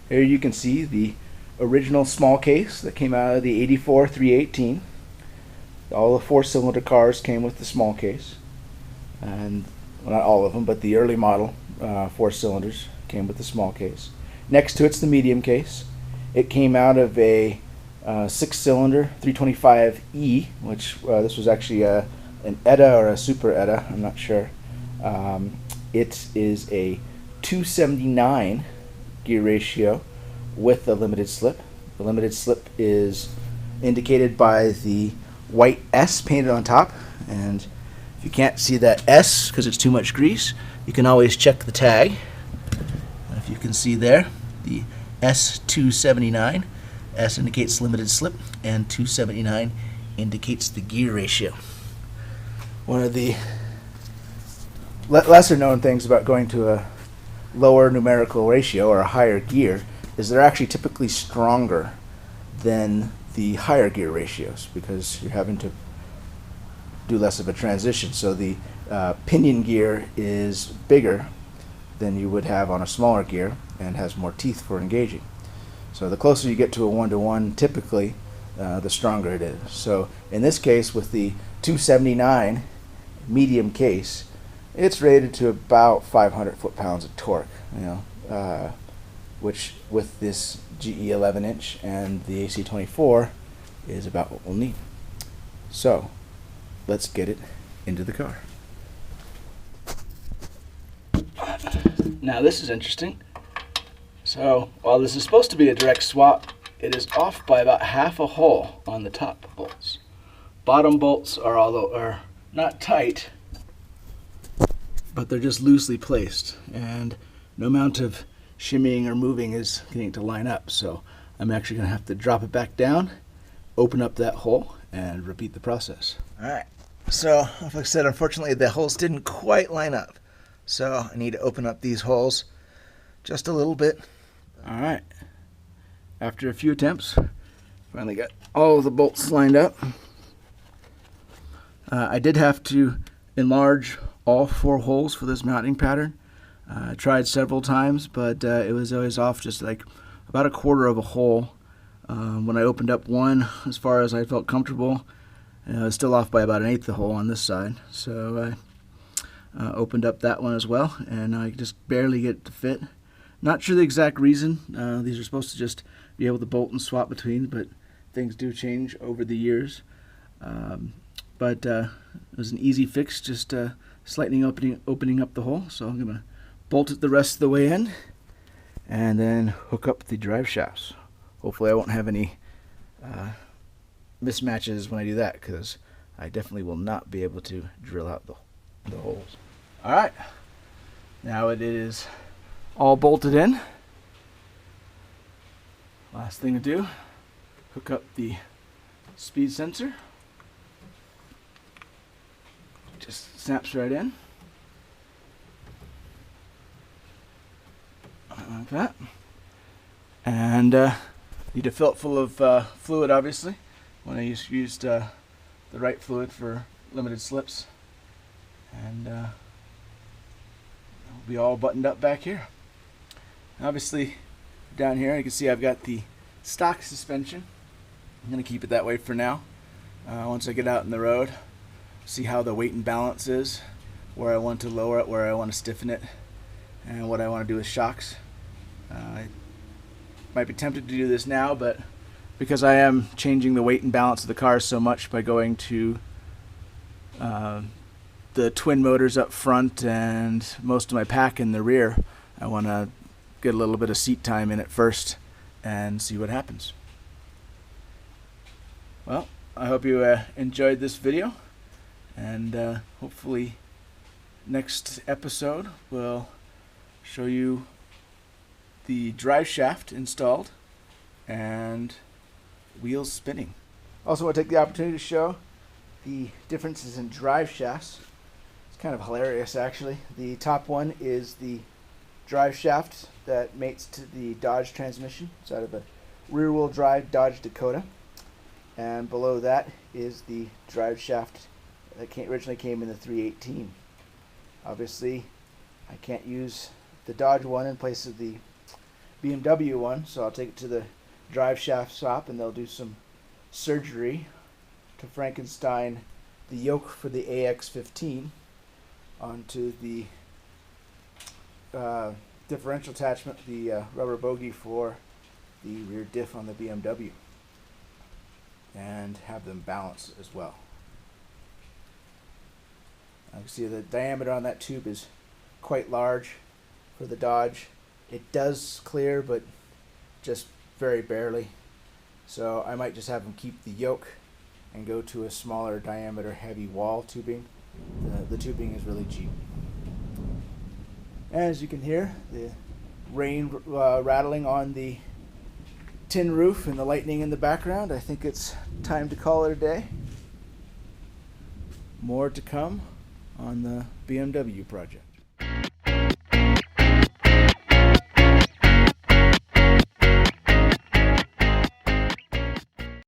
Here you can see the original small case that came out of the 84 318. All the four-cylinder cars came with the small case, and well, not all of them, but the early model four cylinders came with the small case. Next to it's the medium case. It came out of a six-cylinder 325E, which this was actually an ETA or a Super ETA, I'm not sure. It is a 279 gear ratio with a limited slip. The limited slip is indicated by the white S painted on top, and if you can't see that S because it's too much grease, you can always check the tag. And if you can see there, the S279, S indicates limited slip, and 279 indicates the gear ratio. One of the lesser known things about going to a lower numerical ratio or a higher gear is they're actually typically stronger than the higher gear ratios because you're having to do less of a transition. So the pinion gear is bigger than you would have on a smaller gear and has more teeth for engaging. So the closer you get to a 1-to-1, typically, the stronger it is. So in this case, with the 279 medium case, it's rated to about 500 foot-pounds of torque, which with this GE 11-inch and the AC24 is about what we'll need. So let's get it into the car. Now this is interesting. So while this is supposed to be a direct swap, it is off by about half a hole on the top bolts. Bottom bolts are not tight, but they're just loosely placed, and no amount of shimmying or moving is getting it to line up. So I'm actually going to have to drop it back down, open up that hole, and repeat the process. Alright, so like I said, unfortunately the holes didn't quite line up. So I need to open up these holes just a little bit. Alright, after a few attempts, finally got all of the bolts lined up. I did have to enlarge all four holes for this mounting pattern. I tried several times, but it was always off just like about a quarter of a hole. When I opened up one, as far as I felt comfortable, it was still off by about an eighth of a hole on this side. So I opened up that one as well, and I just barely get it to fit. Not sure the exact reason. These are supposed to just be able to bolt and swap between, but things do change over the years. But it was an easy fix, just slightly opening up the hole. So I'm going to bolt it the rest of the way in and then hook up the drive shafts. Hopefully I won't have any mismatches when I do that, because I definitely will not be able to drill out the holes. Alright, now it is all bolted in. Last thing to do, hook up the speed sensor. Just snaps right in. Like that. And need to fill it full of fluid, obviously. When I used the right fluid for limited slips. And it'll be all buttoned up back here. Obviously, down here you can see I've got the stock suspension. I'm going to keep it that way for now. Once I get out in the road, see how the weight and balance is, where I want to lower it, where I want to stiffen it, and what I want to do with shocks. I might be tempted to do this now, but because I am changing the weight and balance of the car so much by going to the twin motors up front and most of my pack in the rear, I want to get a little bit of seat time in it first and see what happens. Well, I hope you enjoyed this video, and hopefully next episode will show you the drive shaft installed and wheels spinning. Also want to take the opportunity to show the differences in drive shafts. It's kind of hilarious, actually. The top one is the drive shaft that mates to the Dodge transmission. It's out of a rear-wheel drive Dodge Dakota. And below that is the drive shaft that originally came in the 318. Obviously, I can't use the Dodge one in place of the BMW one, so I'll take it to the drive shaft shop and they'll do some surgery to Frankenstein the yoke for the AX15 onto the differential attachment, the rubber bogie for the rear diff on the BMW, and have them balance as well. You can see the diameter on that tube is quite large for the Dodge. It does clear, but just very barely. So I might just have them keep the yoke and go to a smaller diameter heavy wall tubing. The tubing is really cheap. As you can hear, the rain rattling on the tin roof and the lightning in the background. I think it's time to call it a day. More to come on the BMW project.